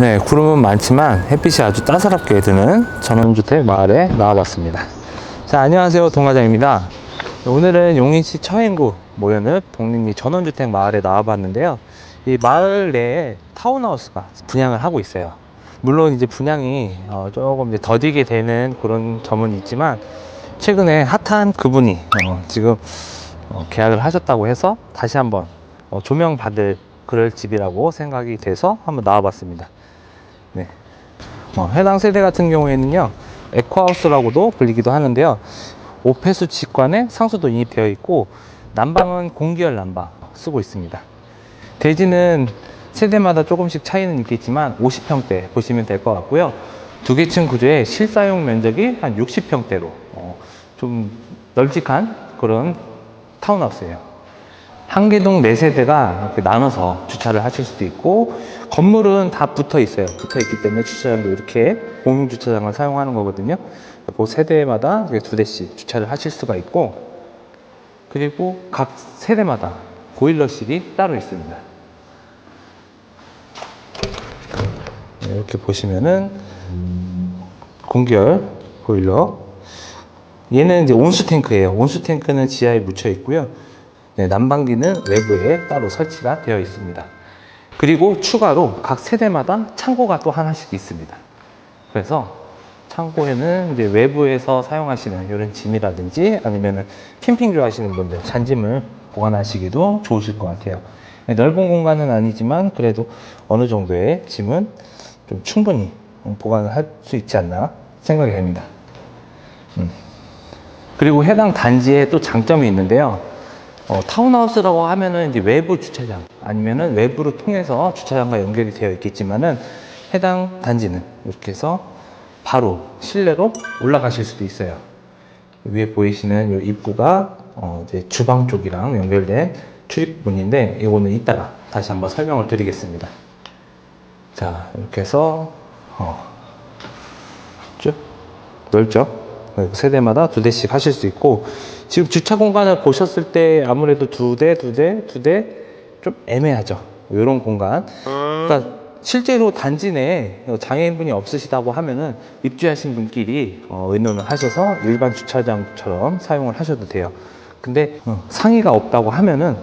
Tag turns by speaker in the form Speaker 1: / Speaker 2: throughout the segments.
Speaker 1: 네, 구름은 많지만 햇빛이 아주 따사롭게 드는 전원주택 마을에 나와봤습니다. 자, 안녕하세요, 동과장입니다. 오늘은 용인시 처인구 모연읍 독립리 전원주택 마을에 나와봤는데요. 이 마을 내에 타운하우스가 분양을 하고 있어요. 물론 이제 분양이 조금 이제 더디게 되는 그런 점은 있지만, 최근에 핫한 그분이 지금 계약을 하셨다고 해서 다시 한번 조명받을 그럴 집이라고 생각이 돼서 한번 나와봤습니다. 네. 해당 세대 같은 경우에는요, 에코하우스라고도 불리기도 하는데요, 5폐수 직관에 상수도 인입되어 있고, 난방은 공기열 난방 쓰고 있습니다. 대지는 세대마다 조금씩 차이는 있겠지만 50평대 보시면 될 것 같고요. 두 개 층 구조의 실사용 면적이 한 60평대로 좀 널찍한 그런 타운하우스예요. 한 개 동 4세대가 이렇게 나눠서 주차를 하실 수도 있고, 건물은 다 붙어 있어요. 붙어 있기 때문에 주차장도 이렇게 공용 주차장을 사용하는 거거든요. 그 세대마다 2대씩 주차를 하실 수가 있고, 그리고 각 세대마다 보일러실이 따로 있습니다. 이렇게 보시면은 공기열 보일러, 얘는 이제 온수 탱크예요. 온수 탱크는 지하에 묻혀 있고요. 네, 난방기는 외부에 따로 설치가 되어 있습니다. 그리고 추가로 각 세대마다 창고가 또 하나씩 있습니다. 그래서 창고에는 이제 외부에서 사용하시는 이런 짐이라든지 아니면 캠핑 좋아하시는 분들 잔짐을 보관하시기도 좋으실 것 같아요. 네, 넓은 공간은 아니지만 그래도 어느 정도의 짐은 좀 충분히 보관을 할 수 있지 않나 생각이 됩니다. 그리고 해당 단지에 또 장점이 있는데요. 타운하우스라고 하면은 이제 외부 주차장 아니면은 외부로 통해서 주차장과 연결이 되어 있겠지만은, 해당 단지는 이렇게 해서 바로 실내로 올라가실 수도 있어요. 위에 보이시는 이 입구가 이제 주방 쪽이랑 연결된 출입문인데, 이거는 이따가 다시 한번 설명을 드리겠습니다. 자, 이렇게 해서 쭉 넓죠? 세대마다 2대씩 하실 수 있고, 지금 주차 공간을 보셨을 때 아무래도 2대 좀 애매하죠. 이런 공간. 그러니까 실제로 단지 내에 장애인분이 없으시다고 하면은 입주하신 분끼리 의논을 하셔서 일반 주차장처럼 사용을 하셔도 돼요. 근데 상의가 없다고 하면은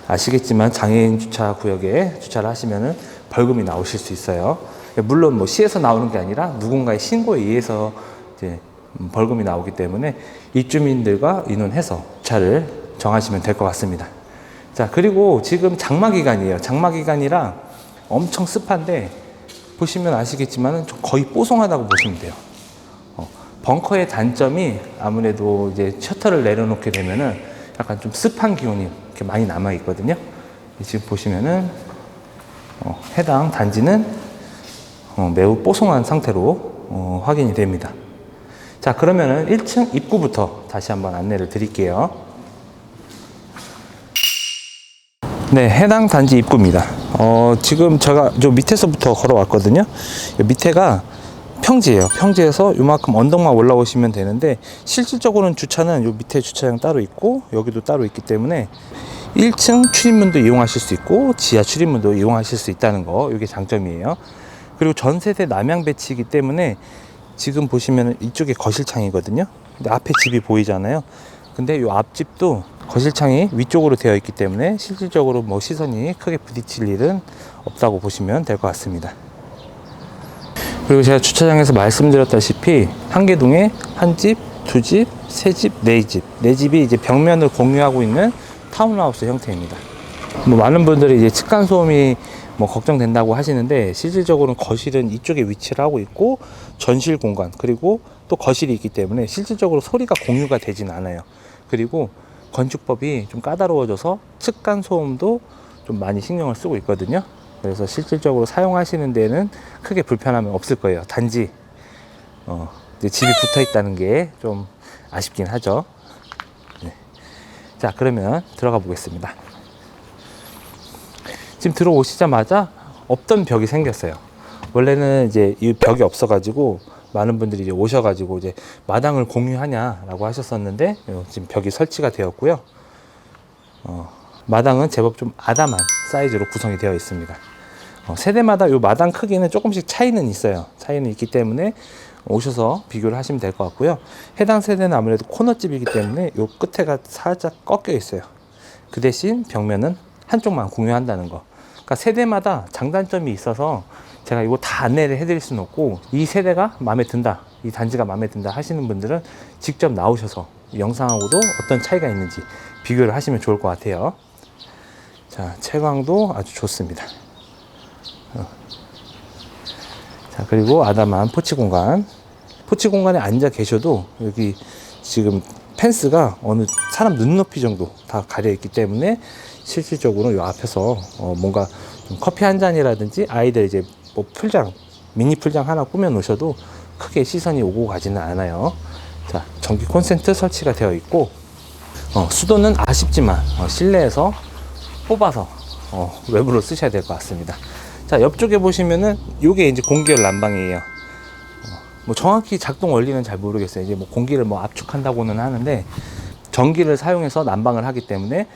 Speaker 1: 아시겠지만 장애인 주차 구역에 주차를 하시면은 벌금이 나오실 수 있어요. 물론 뭐 시에서 나오는 게 아니라 누군가의 신고에 의해서 이제 벌금이 나오기 때문에 입주민들과 의논해서 주차를 정하시면 될 것 같습니다. 자, 그리고 지금 장마 기간이에요. 장마 기간이라 엄청 습한데, 보시면 아시겠지만 거의 뽀송하다고 보시면 돼요. 벙커의 단점이 아무래도 이제 셔터를 내려놓게 되면은 약간 좀 습한 기운이 이렇게 많이 남아 있거든요. 지금 보시면은 해당 단지는 매우 뽀송한 상태로 확인이 됩니다. 자, 그러면은 1층 입구부터 다시 한번 안내를 드릴게요. 네, 해당 단지 입구입니다. 지금 제가 저 밑에서부터 걸어왔거든요. 밑에가 평지예요. 평지에서 요만큼 언덕만 올라오시면 되는데, 실질적으로는 주차는 요 밑에 주차장 따로 있고 여기도 따로 있기 때문에 1층 출입문도 이용하실 수 있고 지하 출입문도 이용하실 수 있다는 거, 이게 장점이에요. 그리고 전 세대 남향 배치이기 때문에 지금 보시면 이쪽에 거실창이거든요. 근데 앞에 집이 보이잖아요. 근데 이 앞집도 거실창이 위쪽으로 되어 있기 때문에 실질적으로 뭐 시선이 크게 부딪힐 일은 없다고 보시면 될 것 같습니다. 그리고 제가 주차장에서 말씀드렸다시피 한 개 동에 한 집, 두 집, 세 집, 네 집, 네 집이 이제 벽면을 공유하고 있는 타운하우스 형태입니다. 뭐 많은 분들이 이제 층간 소음이 뭐 걱정된다고 하시는데, 실질적으로는 거실은 이쪽에 위치를 하고 있고 전실 공간, 그리고 또 거실이 있기 때문에 실질적으로 소리가 공유가 되진 않아요. 그리고 건축법이 좀 까다로워져서 층간 소음도 좀 많이 신경을 쓰고 있거든요. 그래서 실질적으로 사용하시는 데는 크게 불편함은 없을 거예요. 단지 이제 집이 붙어 있다는 게 좀 아쉽긴 하죠. 네. 자, 그러면 들어가 보겠습니다. 지금 들어오시자마자 없던 벽이 생겼어요. 원래는 이제 이 벽이 없어가지고 많은 분들이 이제 오셔가지고 이제 마당을 공유하냐라고 하셨었는데, 지금 벽이 설치가 되었고요. 마당은 제법 좀 아담한 사이즈로 구성이 되어 있습니다. 세대마다 요 마당 크기는 조금씩 차이는 있어요. 차이는 있기 때문에 오셔서 비교를 하시면 될 것 같고요. 해당 세대는 아무래도 코너집이기 때문에 요 끝에가 살짝 꺾여 있어요. 그 대신 벽면은 한쪽만 공유한다는 거. 그러니까 세대마다 장단점이 있어서 제가 이거 다 안내를 해드릴 수는 없고, 이 세대가 마음에 든다, 이 단지가 마음에 든다 하시는 분들은 직접 나오셔서 영상하고도 어떤 차이가 있는지 비교를 하시면 좋을 것 같아요. 자, 채광도 아주 좋습니다. 자, 그리고 아담한 포치 공간. 포치 공간에 앉아 계셔도 여기 지금 펜스가 어느 사람 눈높이 정도 다 가려 있기 때문에 실질적으로 이 앞에서 뭔가 좀 커피 한 잔이라든지 아이들 이제 뭐 풀장, 미니 풀장 하나 꾸며 놓으셔도 크게 시선이 오고 가지는 않아요. 자, 전기 콘센트 설치가 되어 있고, 수도는 아쉽지만 실내에서 뽑아서 외부로 쓰셔야 될 것 같습니다. 자, 옆쪽에 보시면은 요게 이제 공기열 난방이에요. 뭐 정확히 작동 원리는 잘 모르겠어요. 이제 뭐 공기를 뭐 압축한다고는 하는데, 전기를 사용해서 난방을 하기 때문에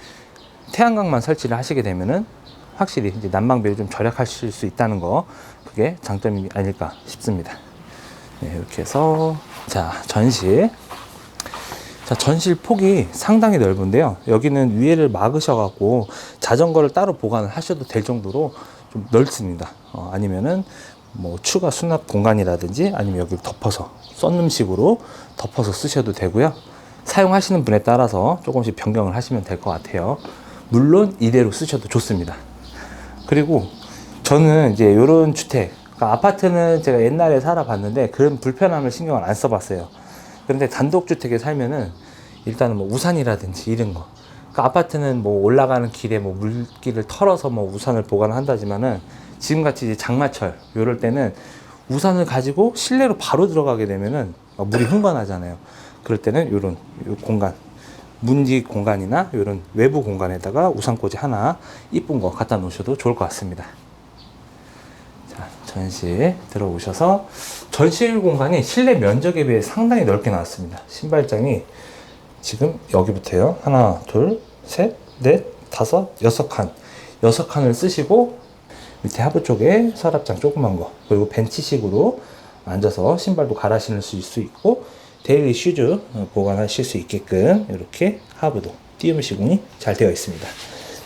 Speaker 1: 태양광만 설치를 하시게 되면은 확실히 이제 난방비를 좀 절약하실 수 있다는 거, 그게 장점이 아닐까 싶습니다. 네, 이렇게 해서 자, 전실. 자, 전실 폭이 상당히 넓은데요. 여기는 위에를 막으셔 갖고 자전거를 따로 보관을 하셔도 될 정도로 좀 넓습니다. 아니면은 뭐 추가 수납 공간이라든지 아니면 여기를 덮어서 썬룸식으로 덮어서 쓰셔도 되고요. 사용하시는 분에 따라서 조금씩 변경을 하시면 될 것 같아요. 물론 이대로 쓰셔도 좋습니다. 그리고 저는 이제 이런 주택, 그러니까 아파트는 제가 옛날에 살아봤는데 그런 불편함을 신경을 안 써봤어요. 그런데 단독주택에 살면은 일단은 뭐 우산이라든지 이런 거, 그러니까 아파트는 뭐 올라가는 길에 뭐 물길을 털어서 뭐 우산을 보관한다지만은 지금같이 이제 장마철 이럴 때는 우산을 가지고 실내로 바로 들어가게 되면은 물이 흥건하잖아요. 그럴 때는 이런 공간, 문지 공간이나 이런 외부 공간에다가 우산꽂이 하나 이쁜 거 갖다 놓으셔도 좋을 것 같습니다. 자, 전실 들어오셔서 전실 공간이 실내 면적에 비해 상당히 넓게 나왔습니다. 신발장이 지금 여기부터요. 하나, 둘, 셋, 넷, 다섯, 여섯 칸. 6칸을 쓰시고 밑에 하부 쪽에 서랍장 조그만 거, 그리고 벤치식으로 앉아서 신발도 갈아 신을 수 있고 데일리 슈즈 보관하실 수 있게끔 이렇게 하부도 띄움 시공이 잘 되어 있습니다.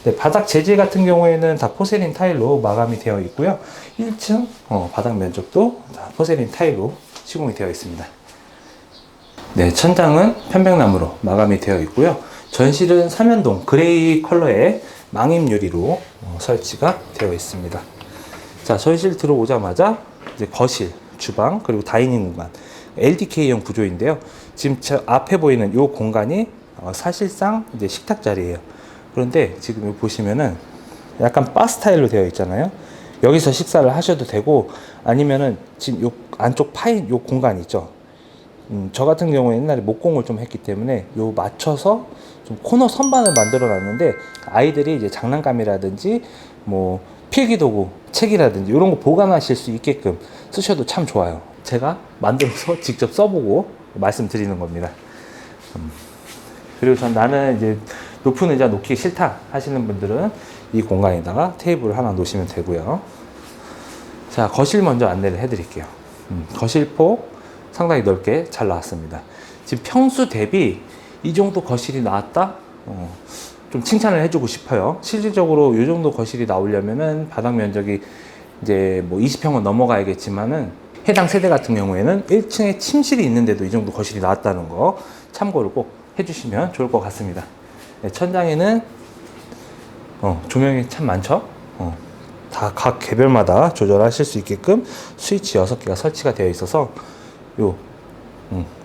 Speaker 1: 네, 바닥 재질 같은 경우에는 다 포세린 타일로 마감이 되어 있고요. 1층 바닥 면적도 다 포세린 타일로 시공이 되어 있습니다. 네, 천장은 편백나무로 마감이 되어 있고요. 전실은 삼연동 그레이 컬러의 망임 유리로 설치가 되어 있습니다. 자, 전실 들어오자마자 이제 거실, 주방, 그리고 다이닝 공간, LDK형 구조인데요. 지금 저 앞에 보이는 이 공간이 사실상 이제 식탁 자리예요. 그런데 지금 여기 보시면은 약간 바 스타일로 되어 있잖아요. 여기서 식사를 하셔도 되고, 아니면은 지금 요 안쪽 파인 요 공간 있죠. 저 같은 경우에 옛날에 목공을 좀 했기 때문에 요 맞춰서 좀 코너 선반을 만들어 놨는데, 아이들이 이제 장난감이라든지 뭐 필기도구, 책이라든지 이런 거 보관하실 수 있게끔 쓰셔도 참 좋아요. 제가 만들어서 직접 써보고 말씀드리는 겁니다. 그리고 나는 이제 높은 의자 놓기 싫다 하시는 분들은 이 공간에다가 테이블을 하나 놓으시면 되고요. 자, 거실 먼저 안내를 해드릴게요. 거실폭 상당히 넓게 잘 나왔습니다. 지금 평수 대비 이 정도 거실이 나왔다? 좀 칭찬을 해주고 싶어요. 실질적으로 이 정도 거실이 나오려면은 바닥 면적이 이제 뭐 20평은 넘어가야겠지만은, 해당 세대 같은 경우에는 1층에 침실이 있는데도 이 정도 거실이 나왔다는 거 참고를 꼭 해주시면 좋을 것 같습니다. 네, 천장에는 조명이 참 많죠. 다 각 개별마다 조절하실 수 있게끔 스위치 6개가 설치가 되어 있어서 요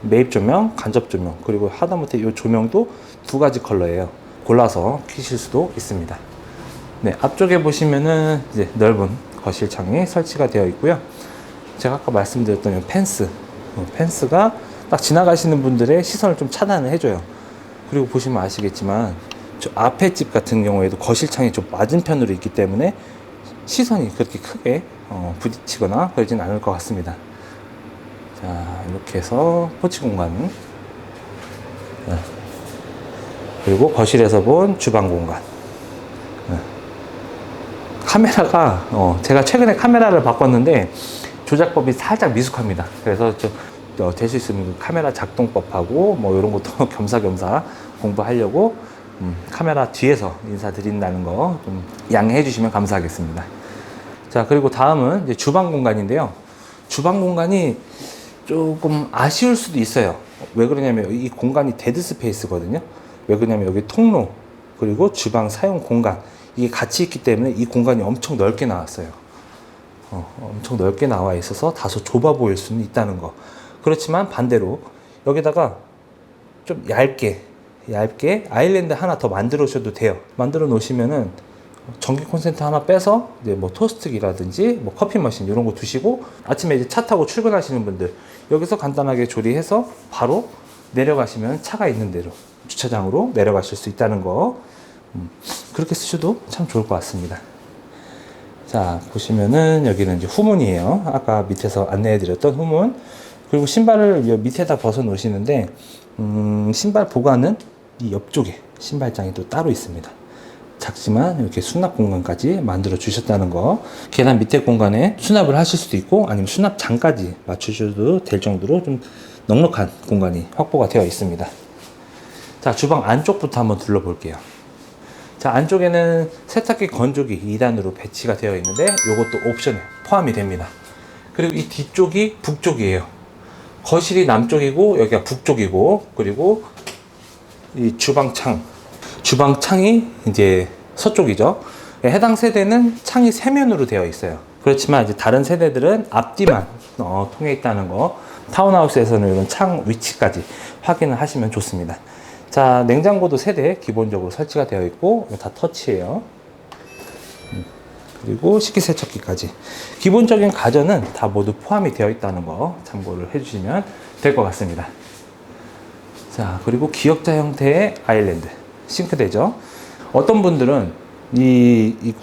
Speaker 1: 매입 조명, 간접 조명, 그리고 하다못해 요 조명도 2가지 컬러예요. 골라서 켜실 수도 있습니다. 네, 앞쪽에 보시면은 이제 넓은 거실 창이 설치가 되어 있고요. 제가 아까 말씀드렸던 이 펜스가 딱 지나가시는 분들의 시선을 좀 차단을 해줘요. 그리고 보시면 아시겠지만 저 앞에 집 같은 경우에도 거실 창이 좀 맞은편으로 있기 때문에 시선이 그렇게 크게 부딪히거나 그러진 않을 것 같습니다. 자, 이렇게 해서 포치 공간, 그리고 거실에서 본 주방 공간, 카메라가 제가 최근에 카메라를 바꿨는데 조작법이 살짝 미숙합니다. 그래서 될 수 있으면 그 카메라 작동법하고 뭐 이런 것도 겸사겸사 공부하려고 카메라 뒤에서 인사드린다는 거 좀 양해해 주시면 감사하겠습니다. 자, 그리고 다음은 이제 주방 공간인데요. 주방 공간이 조금 아쉬울 수도 있어요. 왜 그러냐면 이 공간이 데드 스페이스거든요. 왜 그러냐면 여기 통로 그리고 주방 사용 공간 이게 같이 있기 때문에 이 공간이 엄청 넓게 나왔어요. 엄청 넓게 나와 있어서 다소 좁아 보일 수는 있다는 거. 그렇지만 반대로 여기다가 좀 얇게 아일랜드 하나 더 만들어 주셔도 돼요. 만들어 놓으시면은 전기 콘센트 하나 빼서 이제 뭐 토스트기라든지 뭐 커피 머신 이런 거 두시고 아침에 이제 차 타고 출근하시는 분들 여기서 간단하게 조리해서 바로 내려가시면 차가 있는 대로 주차장으로 내려가실 수 있다는 거. 그렇게 쓰셔도 참 좋을 것 같습니다. 자, 보시면은 여기는 이제 후문이에요. 아까 밑에서 안내해 드렸던 후문. 그리고 신발을 밑에다 벗어 놓으시는데 신발 보관은 이 옆쪽에 신발장이 또 따로 있습니다. 작지만 이렇게 수납 공간까지 만들어 주셨다는 거. 계단 밑에 공간에 수납을 하실 수도 있고 아니면 수납장까지 맞추셔도 될 정도로 좀 넉넉한 공간이 확보가 되어 있습니다. 자, 주방 안쪽부터 한번 둘러볼게요. 자, 안쪽에는 세탁기 건조기 2단으로 배치가 되어 있는데 이것도 옵션에 포함이 됩니다. 그리고 이 뒤쪽이 북쪽이에요. 거실이 남쪽이고 여기가 북쪽이고, 그리고 이 주방창이 이제 서쪽이죠. 해당 세대는 창이 세면으로 되어 있어요. 그렇지만 이제 다른 세대들은 앞뒤만 통해 있다는 거. 타운하우스에서는 이런 창 위치까지 확인을 하시면 좋습니다. 자, 냉장고도 세대 기본적으로 설치가 되어 있고 다 터치예요. 그리고 식기세척기까지 기본적인 가전은 다 모두 포함이 되어 있다는 거 참고를 해주시면 될 것 같습니다. 자, 그리고 기역자 형태의 아일랜드 싱크대죠. 어떤 분들은 이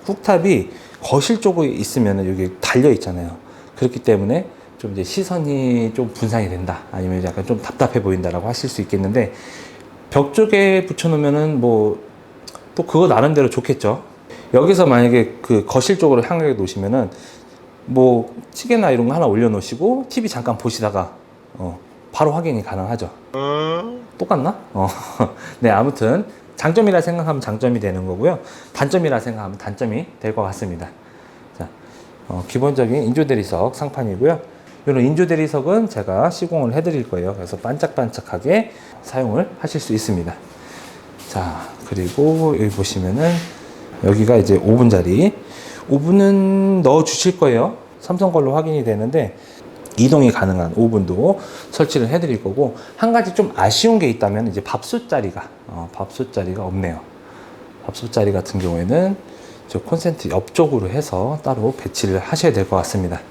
Speaker 1: 쿡탑이 거실 쪽에 있으면 여기 달려 있잖아요. 그렇기 때문에 좀 이제 시선이 좀 분산이 된다, 아니면 약간 좀 답답해 보인다라고 하실 수 있겠는데, 벽 쪽에 붙여놓으면은 뭐 또 그거 나름대로 좋겠죠. 여기서 만약에 그 거실 쪽으로 향하게 놓으시면은 뭐 찌개나 이런 거 하나 올려놓으시고 TV 잠깐 보시다가 바로 확인이 가능하죠. 똑같나? 네, 아무튼 장점이라 생각하면 장점이 되는 거고요. 단점이라 생각하면 단점이 될 것 같습니다. 자, 기본적인 인조 대리석 상판이고요. 이런 인조 대리석은 제가 시공을 해드릴 거예요. 그래서 반짝반짝하게 사용을 하실 수 있습니다. 자, 그리고 여기 보시면은 여기가 이제 오븐 자리. 오븐은 넣어 주실 거예요. 삼성 걸로 확인이 되는데 이동이 가능한 오븐도 설치를 해드릴 거고, 한 가지 좀 아쉬운 게 있다면 이제 밥솥 자리가 없네요. 밥솥 자리 같은 경우에는 저 콘센트 옆쪽으로 해서 따로 배치를 하셔야 될 것 같습니다.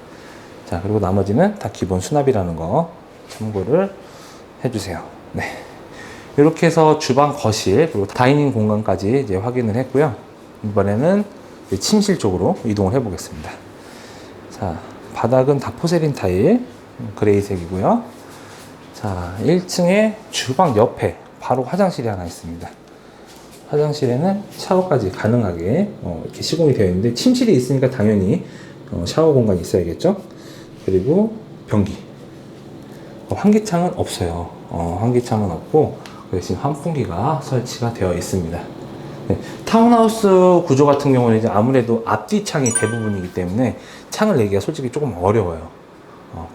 Speaker 1: 자, 그리고 나머지는 다 기본 수납이라는 거 참고를 해주세요. 네, 이렇게 해서 주방, 거실, 그리고 다이닝 공간까지 이제 확인을 했고요. 이번에는 침실 쪽으로 이동을 해 보겠습니다. 자, 바닥은 다 포세린 타일 그레이색이고요. 자, 1층에 주방 옆에 바로 화장실이 하나 있습니다. 화장실에는 샤워까지 가능하게 이렇게 시공이 되어 있는데, 침실이 있으니까 당연히 샤워 공간이 있어야겠죠. 그리고 변기, 환기창은 없어요. 환기창은 없고 그 대신 환풍기가 설치가 되어 있습니다. 네, 타운하우스 구조 같은 경우는 이제 아무래도 앞뒤 창이 대부분이기 때문에 창을 내기가 솔직히 조금 어려워요.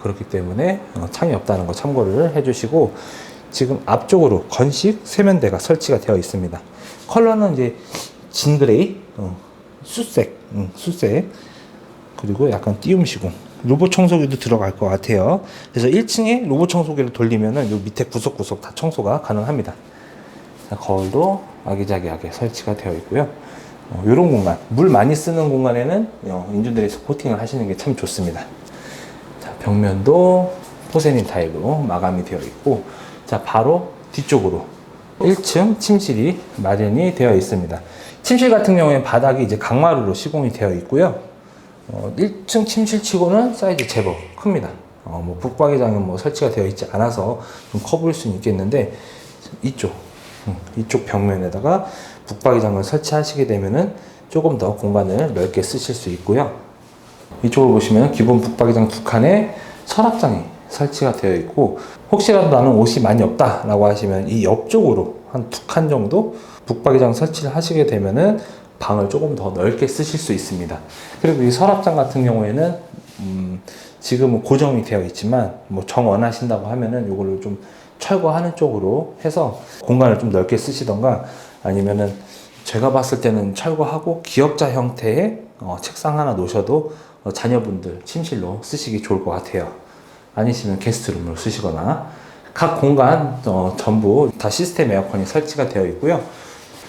Speaker 1: 그렇기 때문에 창이 없다는 거 참고를 해주시고, 지금 앞쪽으로 건식 세면대가 설치가 되어 있습니다. 컬러는 이제 진그레이, 수색, 그리고 약간 띄움 시공. 로봇 청소기도 들어갈 것 같아요. 그래서 1층에 로봇 청소기를 돌리면은 요 밑에 구석구석 다 청소가 가능합니다. 자, 거울도 아기자기하게 설치가 되어 있고요. 이런 공간, 물 많이 쓰는 공간에는 인조대리석 코팅을 하시는 게 참 좋습니다. 자, 벽면도 포세닌 타일로 마감이 되어 있고, 자, 바로 뒤쪽으로 1층 침실이 마련이 되어 있습니다. 침실 같은 경우에 바닥이 이제 강마루로 시공이 되어 있고요. 1층 침실치고는 사이즈 제법 큽니다. 뭐 북박이장은 뭐 설치가 되어 있지 않아서 좀 커 보일 수는 있겠는데, 이쪽 벽면에다가 북박이장을 설치하시게 되면은 조금 더 공간을 넓게 쓰실 수 있고요. 이쪽을 보시면 기본 북박이장 2칸에 서랍장이 설치가 되어 있고, 혹시라도 나는 옷이 많이 없다 라고 하시면 이 옆쪽으로 한 2칸 정도 북박이장 설치를 하시게 되면은 방을 조금 더 넓게 쓰실 수 있습니다. 그리고 이 서랍장 같은 경우에는 지금은 고정이 되어 있지만 뭐 정 원하신다고 하면은 이거를 좀 철거하는 쪽으로 해서 공간을 좀 넓게 쓰시던가, 아니면은 제가 봤을 때는 철거하고 기역자 형태의 책상 하나 놓으셔도 자녀분들 침실로 쓰시기 좋을 것 같아요. 아니시면 게스트룸으로 쓰시거나. 각 공간 전부 다 시스템 에어컨이 설치가 되어 있고요.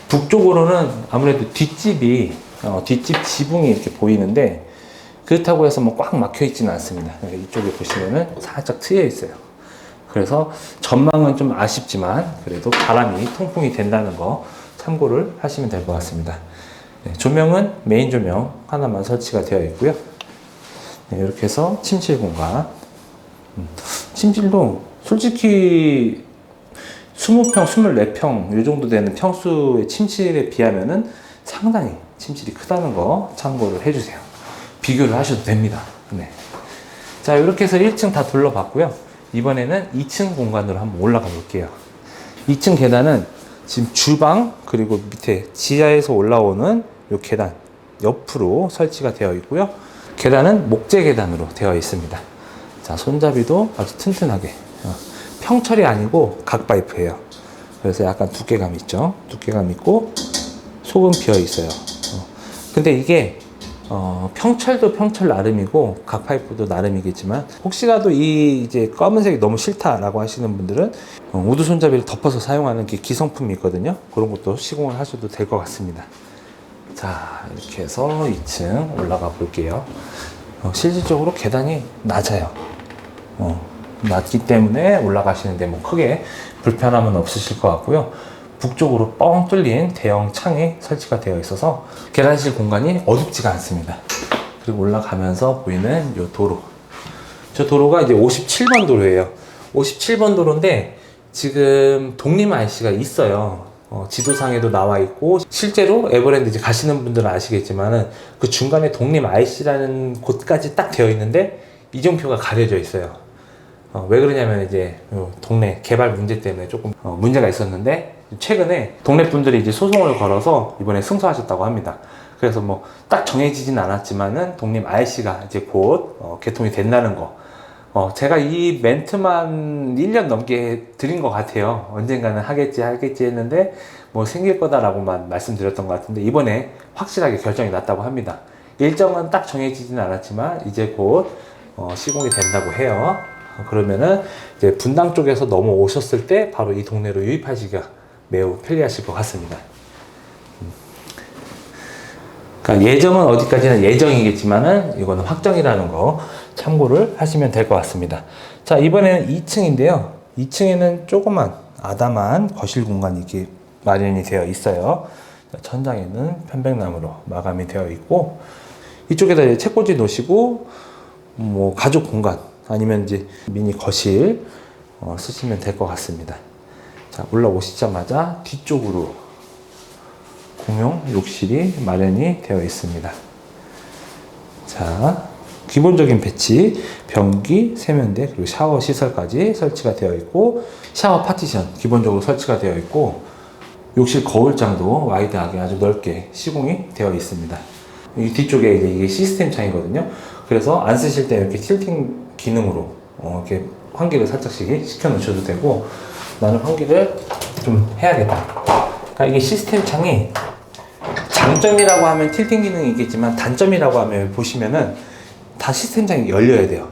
Speaker 1: 북쪽으로는 아무래도 뒷집 지붕이 이렇게 보이는데, 그렇다고 해서 뭐 꽉 막혀 있지는 않습니다. 이쪽에 보시면은 살짝 트여 있어요. 그래서 전망은 좀 아쉽지만 그래도 바람이 통풍이 된다는 거 참고를 하시면 될 것 같습니다. 네, 조명은 메인 조명 하나만 설치가 되어 있고요. 네, 이렇게 해서 침실 공간. 침실도 솔직히 20평, 24평 이 정도 되는 평수의 침실에 비하면은 상당히 침실이 크다는 거 참고를 해주세요. 비교를 하셔도 됩니다. 네. 자, 이렇게 해서 1층 다 둘러봤고요. 이번에는 2층 공간으로 한번 올라가 볼게요. 2층 계단은 지금 주방 그리고 밑에 지하에서 올라오는 이 계단 옆으로 설치가 되어 있고요. 계단은 목재 계단으로 되어 있습니다. 자, 손잡이도 아주 튼튼하게, 평철이 아니고 각파이프예요. 그래서 약간 두께감 있죠. 두께감 있고 속은 비어 있어요. 근데 이게 평철도 평철 나름이고 각파이프도 나름이겠지만, 혹시라도 이 이제 검은색이 너무 싫다라고 하시는 분들은 우드 손잡이를 덮어서 사용하는 게 기성품이 있거든요. 그런 것도 시공을 하셔도 될 것 같습니다. 자, 이렇게 해서 2층 올라가 볼게요. 실질적으로 계단이 낮아요. 낮기 때문에 올라가시는데 뭐 크게 불편함은 없으실 것 같고요. 북쪽으로 뻥 뚫린 대형 창이 설치가 되어 있어서 계단실 공간이 어둡지가 않습니다. 그리고 올라가면서 보이는 이 도로, 저 도로가 이제 57번 도로예요. 57번 도로인데 지금 독립 IC가 있어요. 지도상에도 나와 있고, 실제로 에버랜드 이제 가시는 분들은 아시겠지만은 그 중간에 독립 IC라는 곳까지 딱 되어 있는데 이정표가 가려져 있어요. 왜 그러냐면 이제 동네 개발 문제 때문에 조금 문제가 있었는데, 최근에 동네 분들이 이제 소송을 걸어서 이번에 승소하셨다고 합니다. 그래서 뭐 딱 정해지진 않았지만은 독립 IC가 이제 곧 개통이 된다는 거. 제가 이 멘트만 1년 넘게 드린 것 같아요. 언젠가는 하겠지 했는데 뭐 생길 거다라고만 말씀드렸던 것 같은데, 이번에 확실하게 결정이 났다고 합니다. 일정은 딱 정해지진 않았지만 이제 곧 시공이 된다고 해요. 그러면은 이제 분당 쪽에서 넘어오셨을 때 바로 이 동네로 유입하시기가 매우 편리하실 것 같습니다. 그러니까 예정은 어디까지나 예정이겠지만은 이거는 확정이라는 거 참고를 하시면 될 것 같습니다. 자, 이번에는 2층인데요. 2층에는 조그만 아담한 거실 공간이 이렇게 마련이 되어 있어요. 천장에는 편백나무로 마감이 되어 있고, 이쪽에다 이제 책꽂이 놓으시고 뭐 가족 공간 아니면 이제 미니 거실 쓰시면 될 것 같습니다. 자, 올라오시자마자 뒤쪽으로 공용 욕실이 마련이 되어 있습니다. 자, 기본적인 배치, 변기, 세면대, 그리고 샤워 시설까지 설치가 되어 있고, 샤워 파티션 기본적으로 설치가 되어 있고, 욕실 거울장도 와이드하게 아주 넓게 시공이 되어 있습니다. 이 뒤쪽에 이게 시스템 창이거든요. 그래서 안 쓰실 때 이렇게 틸팅 기능으로 이렇게 환기를 살짝씩 시켜 놓으셔도 되고, 나는 환기를 좀 해야겠다. 그러니까 이게 시스템 창이 장점이라고 하면 틸팅 기능이 있겠지만, 단점이라고 하면 보시면은 다 시스템 창이 열려야 돼요.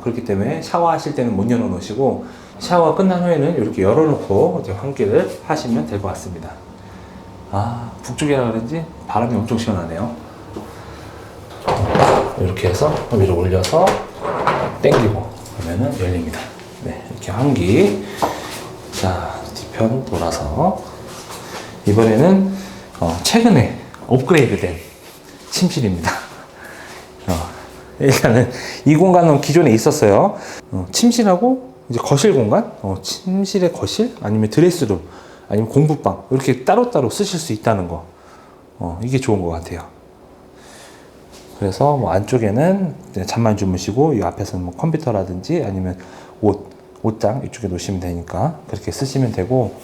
Speaker 1: 그렇기 때문에 샤워하실 때는 못 열어 놓으시고, 샤워가 끝난 후에는 이렇게 열어놓고 이제 환기를 하시면 될 것 같습니다. 아, 북쪽이라 그런지 바람이 엄청 시원하네요. 이렇게 해서 위로 올려서 당기고 그러면은 열립니다. 네, 이렇게 환기. 자, 뒤편 돌아서 이번에는 최근에 업그레이드된 침실입니다. 일단은 이 공간은 기존에 있었어요. 침실하고 이제 거실 공간, 침실의 거실, 아니면 드레스룸, 아니면 공부방 이렇게 따로따로 쓰실 수 있다는 거. 이게 좋은 것 같아요. 그래서 뭐 안쪽에는 잠만 주무시고 이 앞에서는 뭐 컴퓨터라든지 아니면 옷장 이쪽에 놓으시면 되니까 그렇게 쓰시면 되고,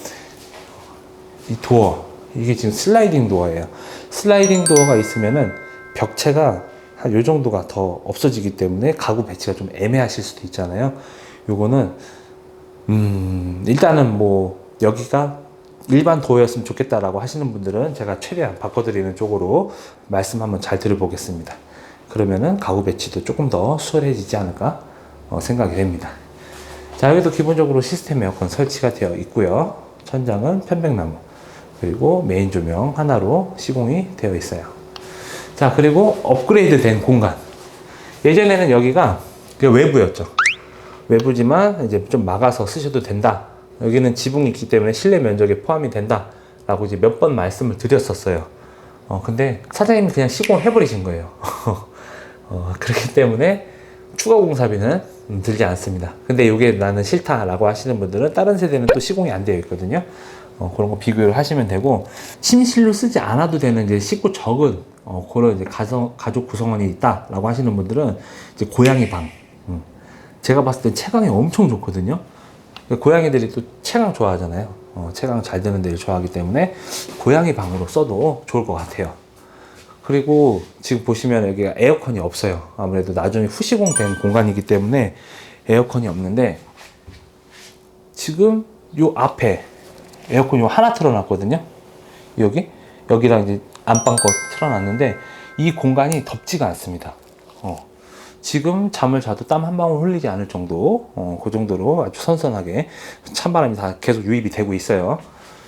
Speaker 1: 이 도어, 이게 지금 슬라이딩 도어예요. 슬라이딩 도어가 있으면은 벽체가 한 요 정도가 더 없어지기 때문에 가구 배치가 좀 애매하실 수도 있잖아요. 요거는 일단은 뭐 여기가 일반 도어였으면 좋겠다라고 하시는 분들은 제가 최대한 바꿔드리는 쪽으로 말씀 한번 잘 드려보겠습니다. 그러면은 가구 배치도 조금 더 수월해지지 않을까 생각이 됩니다. 자, 여기도 기본적으로 시스템 에어컨 설치가 되어 있고요. 천장은 편백나무, 그리고 메인 조명 하나로 시공이 되어 있어요. 자, 그리고 업그레이드 된 공간. 예전에는 여기가 외부였죠. 외부지만 이제 좀 막아서 쓰셔도 된다. 여기는 지붕이 있기 때문에 실내 면적에 포함이 된다. 라고 이제 몇 번 말씀을 드렸었어요. 근데 사장님이 그냥 시공을 해버리신 거예요. 그렇기 때문에 추가 공사비는 들지 않습니다. 근데 이게 나는 싫다라고 하시는 분들은 다른 세대는 또 시공이 안 되어 있거든요. 그런 거 비교를 하시면 되고, 침실로 쓰지 않아도 되는 이제 식구 적은 그런 이제 가족 구성원이 있다라고 하시는 분들은 이제 고양이 방. 제가 봤을 때 채광이 엄청 좋거든요. 고양이들이 또 채광 좋아하잖아요. 채광 잘 되는 데를 좋아하기 때문에 고양이 방으로 써도 좋을 것 같아요. 그리고 지금 보시면 여기가 에어컨이 없어요. 아무래도 나중에 후시공된 공간이기 때문에 에어컨이 없는데, 지금 요 앞에 에어컨 요 하나 틀어놨거든요. 여기랑 이제 안방 거 틀어놨는데 이 공간이 덥지가 않습니다. 지금 잠을 자도 땀 한 방울 흘리지 않을 정도, 그 정도로 아주 선선하게 찬바람이 다 계속 유입이 되고 있어요.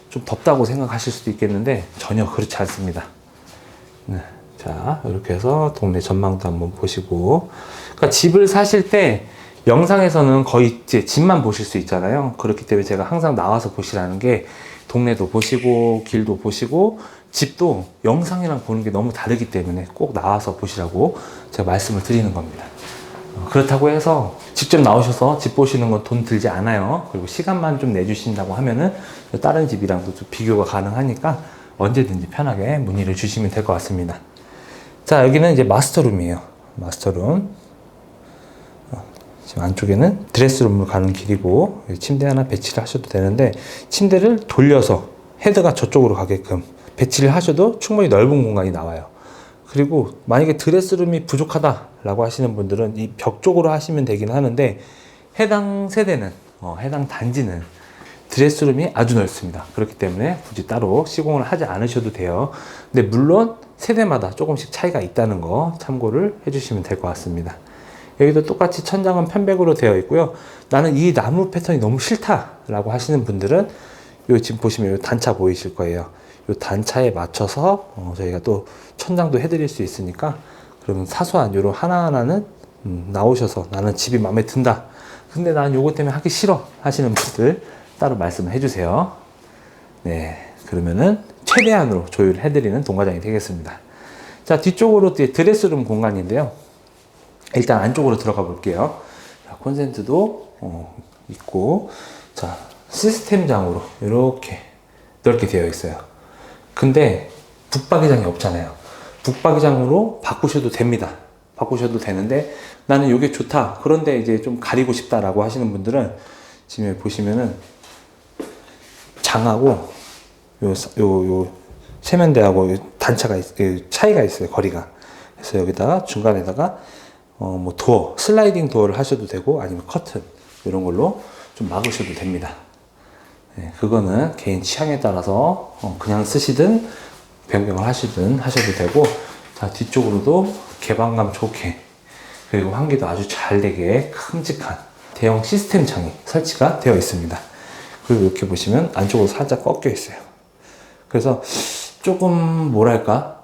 Speaker 1: 좀 덥다고 생각하실 수도 있겠는데 전혀 그렇지 않습니다. 네. 자, 이렇게 해서 동네 전망도 한번 보시고, 그러니까 집을 사실 때 영상에서는 거의 이제 집만 보실 수 있잖아요. 그렇기 때문에 제가 항상 나와서 보시라는 게, 동네도 보시고 길도 보시고 집도 영상이랑 보는 게 너무 다르기 때문에 꼭 나와서 보시라고 제가 말씀을 드리는 겁니다. 그렇다고 해서 직접 나오셔서 집 보시는 건 돈 들지 않아요. 그리고 시간만 좀 내주신다고 하면은 다른 집이랑도 좀 비교가 가능하니까 언제든지 편하게 문의를 주시면 될 것 같습니다. 자, 여기는 이제 마스터룸이에요. 마스터룸. 지금 안쪽에는 드레스룸으로 가는 길이고, 침대 하나 배치를 하셔도 되는데, 침대를 돌려서 헤드가 저쪽으로 가게끔 배치를 하셔도 충분히 넓은 공간이 나와요. 그리고 만약에 드레스룸이 부족하다라고 하시는 분들은 이 벽 쪽으로 하시면 되긴 하는데, 해당 세대는, 해당 단지는 드레스룸이 아주 넓습니다. 그렇기 때문에 굳이 따로 시공을 하지 않으셔도 돼요. 근데 물론 세대마다 조금씩 차이가 있다는 거 참고를 해주시면 될 것 같습니다. 여기도 똑같이 천장은 편백으로 되어 있고요. 나는 이 나무 패턴이 너무 싫다라고 하시는 분들은 요 지금 보시면 요 단차 보이실 거예요. 요 단차에 맞춰서 저희가 또 천장도 해드릴 수 있으니까, 그러면 사소한 요런 하나하나는 나오셔서 나는 집이 마음에 든다, 근데 난 요거 때문에 하기 싫어 하시는 분들 따로 말씀을 해주세요. 네, 그러면은 최대한으로 조율을 해드리는 동과장이 되겠습니다. 자, 뒤쪽으로 드레스룸 공간인데요. 일단 안쪽으로 들어가 볼게요. 자, 콘센트도 있고, 자, 시스템장으로 이렇게 넓게 되어 있어요. 근데 북박이장이 없잖아요. 북박이장으로 바꾸셔도 됩니다. 바꾸셔도 되는데 나는 이게 좋다, 그런데 이제 좀 가리고 싶다라고 하시는 분들은 지금 보시면은 장하고 요 세면대하고 단차가 차이가 있어요, 거리가. 그래서 여기다가 중간에다가 뭐 도어, 슬라이딩 도어를 하셔도 되고, 아니면 커튼 이런 걸로 좀 막으셔도 됩니다. 네, 그거는 개인 취향에 따라서 그냥 쓰시든 변경을 하시든 하셔도 되고. 자, 뒤쪽으로도 개방감 좋게, 그리고 환기도 아주 잘 되게 큼직한 대형 시스템 창이 설치가 되어 있습니다. 그리고 이렇게 보시면 안쪽으로 살짝 꺾여 있어요. 그래서 조금 뭐랄까,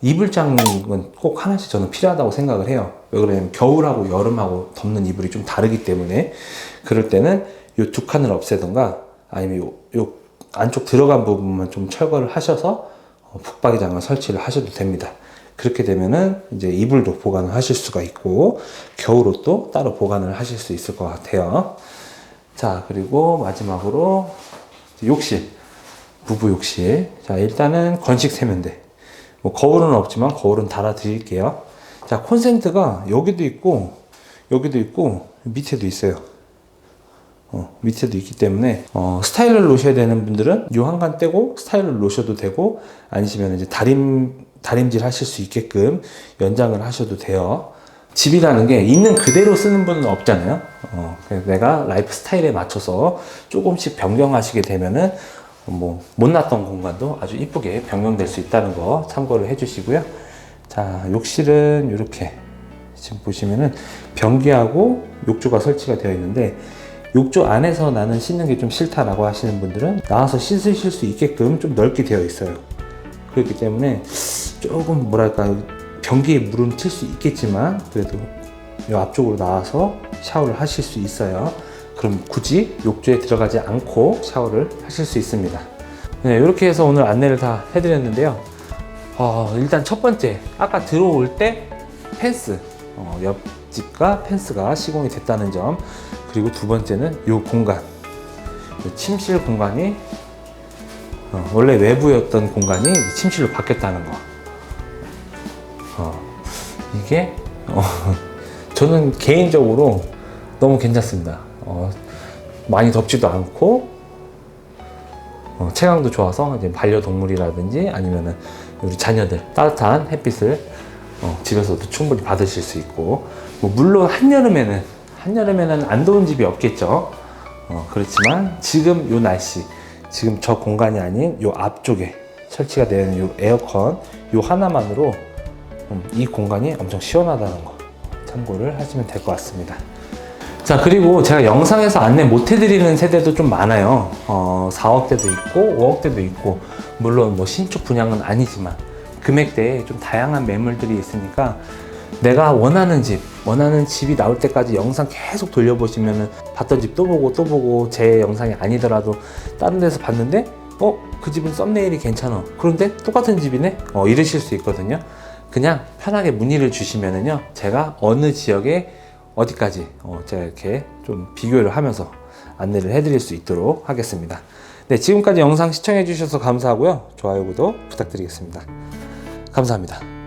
Speaker 1: 이불장은 꼭 하나씩 저는 필요하다고 생각을 해요. 왜 그러냐면 겨울하고 여름하고 덮는 이불이 좀 다르기 때문에, 그럴 때는 요 두 칸을 없애던가, 아니면 요 안쪽 들어간 부분만 좀 철거를 하셔서 북박이장을 설치를 하셔도 됩니다. 그렇게 되면은 이제 이불도 보관을 하실 수가 있고, 겨울옷도 따로 보관을 하실 수 있을 것 같아요. 자, 그리고 마지막으로 욕실, 부부 욕실. 자, 일단은 건식 세면대. 뭐 거울은 없지만 거울은 달아 드릴게요. 자, 콘센트가 여기도 있고 밑에도 있어요. 밑에도 있기 때문에 스타일을 놓으셔야 되는 분들은 요 한간 떼고 스타일을 놓으셔도 되고, 아니시면 이제 다림질 하실 수 있게끔 연장을 하셔도 돼요. 집이라는 게 있는 그대로 쓰는 분은 없잖아요. 그래서 내가 라이프 스타일에 맞춰서 조금씩 변경하시게 되면은 뭐 못났던 공간도 아주 이쁘게 변경될 수 있다는 거 참고를 해주시고요. 자, 욕실은 이렇게 지금 보시면은 변기하고 욕조가 설치가 되어 있는데, 욕조 안에서 나는 씻는 게 좀 싫다라고 하시는 분들은 나와서 씻으실 수 있게끔 좀 넓게 되어 있어요. 그렇기 때문에 조금 뭐랄까, 변기에 물은 튈 수 있겠지만 그래도 이 앞쪽으로 나와서 샤워를 하실 수 있어요. 그럼 굳이 욕조에 들어가지 않고 샤워를 하실 수 있습니다. 네, 이렇게 해서 오늘 안내를 다 해드렸는데요. 일단 첫 번째, 아까 들어올 때 펜스, 옆집과 펜스가 시공이 됐다는 점, 그리고 두 번째는 이 공간, 요 침실 공간이 원래 외부였던 공간이 침실로 바뀌었다는 거. 이게 저는 개인적으로 너무 괜찮습니다. 많이 덥지도 않고 체감도 좋아서 이제 반려동물이라든지 아니면은 우리 자녀들 따뜻한 햇빛을 집에서도 충분히 받으실 수 있고, 뭐 물론 한여름에는 안 더운 집이 없겠죠. 그렇지만 지금 요 날씨, 지금 저 공간이 아닌 요 앞쪽에 설치가 되어 있는 요 에어컨 요 하나만으로 이 공간이 엄청 시원하다는 거 참고를 하시면 될 것 같습니다. 자, 그리고 제가 영상에서 안내 못 해드리는 세대도 좀 많아요. 4억대도 있고 5억대도 있고, 물론 뭐 신축 분양은 아니지만 금액대에 좀 다양한 매물들이 있으니까 내가 원하는 집이 나올 때까지 영상 계속 돌려보시면은 봤던 집 또 보고 제 영상이 아니더라도 다른 데서 봤는데 그 집은 썸네일이 괜찮아, 그런데 똑같은 집이네, 이러실 수 있거든요. 그냥 편하게 문의를 주시면은요, 제가 어느 지역에 어디까지 제가 이렇게 좀 비교를 하면서 안내를 해드릴 수 있도록 하겠습니다. 네, 지금까지 영상 시청해 주셔서 감사하고요. 좋아요, 구독 부탁드리겠습니다. 감사합니다.